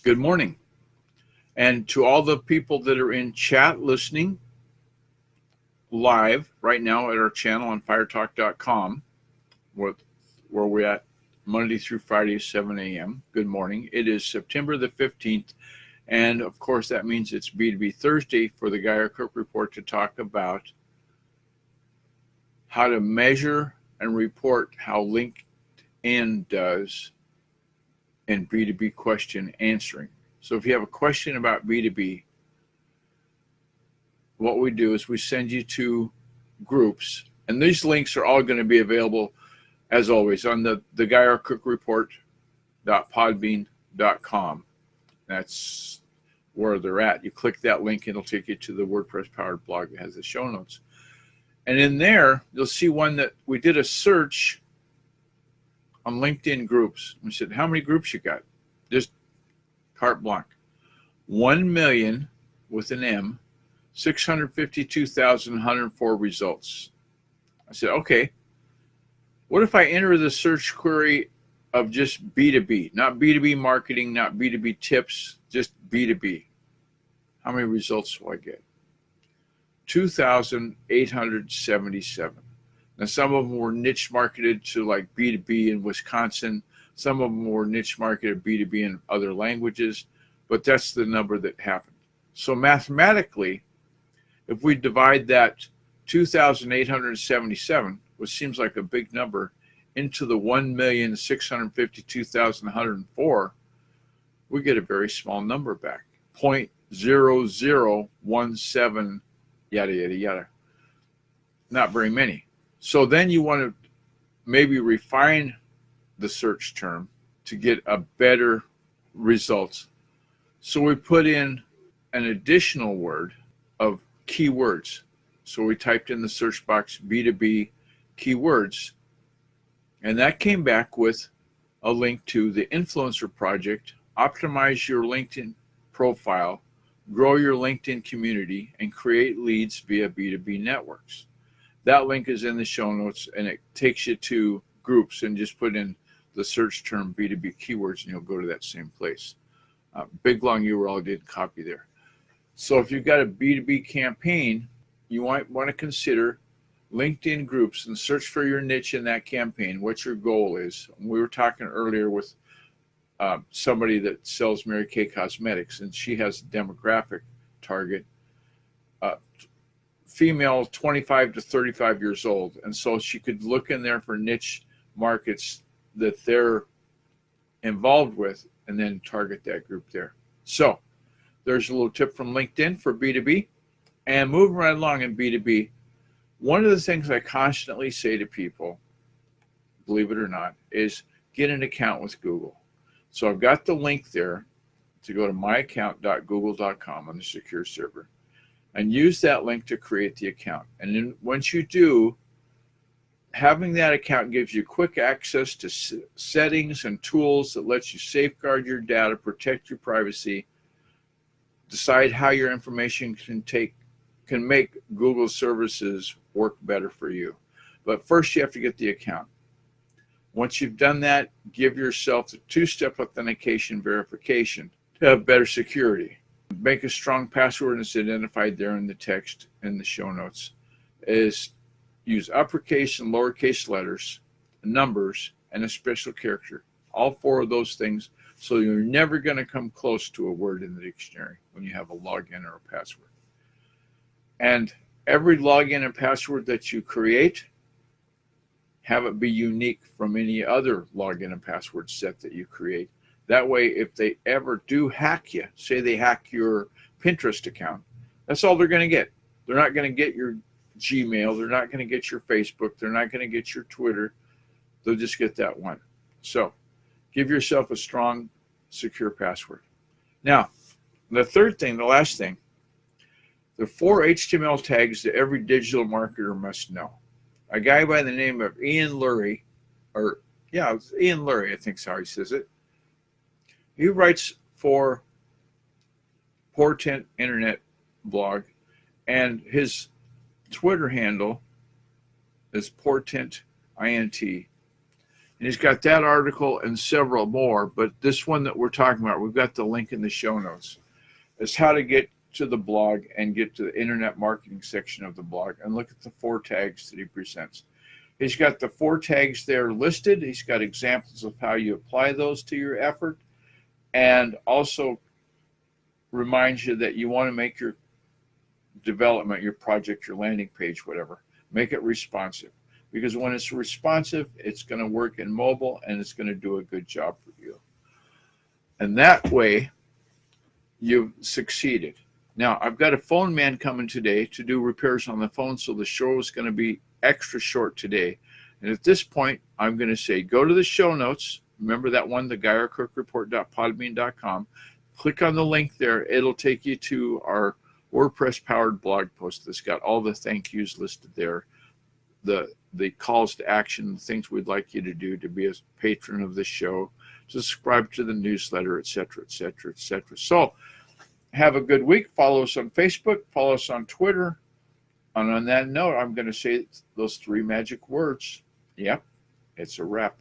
Good morning. And to all the people that are in chat listening live right now at our channel on firetalk.com, where we're at Monday through Friday, 7 a.m. Good morning. It is September the 15th. And of course, that means it's B2B Thursday for the Geyer Cook Report to talk about how to measure and report how LinkedIn does in B2B question answering. So if you have a question about B2B, what we do is we send you to groups, and these links are all going to be available, as always, on the GeyerCookReport.podbean.com. That's where they're at. You click that link, and it'll take you to the WordPress-powered blog that has the show notes. And in there, you'll see one that we did a search on LinkedIn groups. We said, how many groups you got? Just carte blanche. 1 million with an M, 652,104 results. I said, okay, what if I enter the search query of just B2B, not B2B marketing, not B2B tips, just B2B? How many results will I get? 2,877. Now, some of them were niche marketed to like B2B in Wisconsin. Some of them were niche marketed B2B in other languages, but that's the number that happened. So mathematically, if we divide that 2,877, which seems like a big number, into the 1,652,104, we get a very small number back, 0.0017, yada, yada, yada. Not very many. So then you want to maybe refine the search term to get a better results. So we put in an additional word of keywords. So we typed in the search box B2B keywords, and that came back with a link to the Influencer Project, optimize your LinkedIn profile, grow your LinkedIn community, and create leads via B2B networks. That link is in the show notes, and it takes you to groups, and just put in the search term B2B keywords, and you'll go to that same place. Big long URL didn't copy there. So if you've got a B2B campaign, you might want to consider LinkedIn groups and search for your niche in that campaign, what your goal is. We were talking earlier with somebody that sells Mary Kay Cosmetics, and she has a demographic target, female 25 to 35 years old. And so she could look in there for niche markets that they're involved with and then target that group there. So there's a little tip from LinkedIn for B2B. And moving right along in B2B, one of the things I constantly say to people, believe it or not, is get an account with Google. So I've got the link there to go to myaccount.google.com on the secure server, and use that link to create the account. And then once you do, having that account gives you quick access to settings and tools that lets you safeguard your data, protect your privacy, decide how your information can make Google services work better for you. But first you have to get the account. Once you've done that, give yourself the two-step authentication verification to have better security. Make a strong password, and it's identified there in the text in the show notes. Is use uppercase and lowercase letters, numbers, and a special character. All four of those things, so you're never going to come close to a word in the dictionary when you have a login or a password. And every login and password that you create, have it be unique from any other login and password set that you create. That way, if they ever do hack you, say they hack your Pinterest account, that's all they're going to get. They're not going to get your Gmail. They're not going to get your Facebook. They're not going to get your Twitter. They'll just get that one. So give yourself a strong, secure password. Now, the third thing, the last thing, the 4 HTML tags that every digital marketer must know. A guy by the name of Ian Lurie, it's Ian Lurie, I think is how he says it. He writes for Portent Internet blog, and his Twitter handle is Portent INT. And he's got that article and several more, but this one that we're talking about, we've got the link in the show notes. It's how to get to the blog and get to the internet marketing section of the blog and look at the 4 tags that he presents. He's got the 4 tags there listed. He's got examples of how you apply those to your effort, and also reminds you that you want to make your development, your project, your landing page, whatever, make it responsive. Because when it's responsive, it's going to work in mobile and it's going to do a good job for you. And that way, you've succeeded. Now, I've got a phone man coming today to do repairs on the phone, so the show is going to be extra short today. And at this point, I'm going to say, go to the show notes. Remember that one, the GuyRKirkReport.podbean.com. Click on the link there. It'll take you to our WordPress-powered blog post that's got all the thank yous listed there. The calls to action, the things we'd like you to do to be a patron of the show, subscribe to the newsletter, etc., etc., etc. So have a good week. Follow us on Facebook. Follow us on Twitter. And on that note, I'm going to say those 3 magic words. Yep, it's a wrap.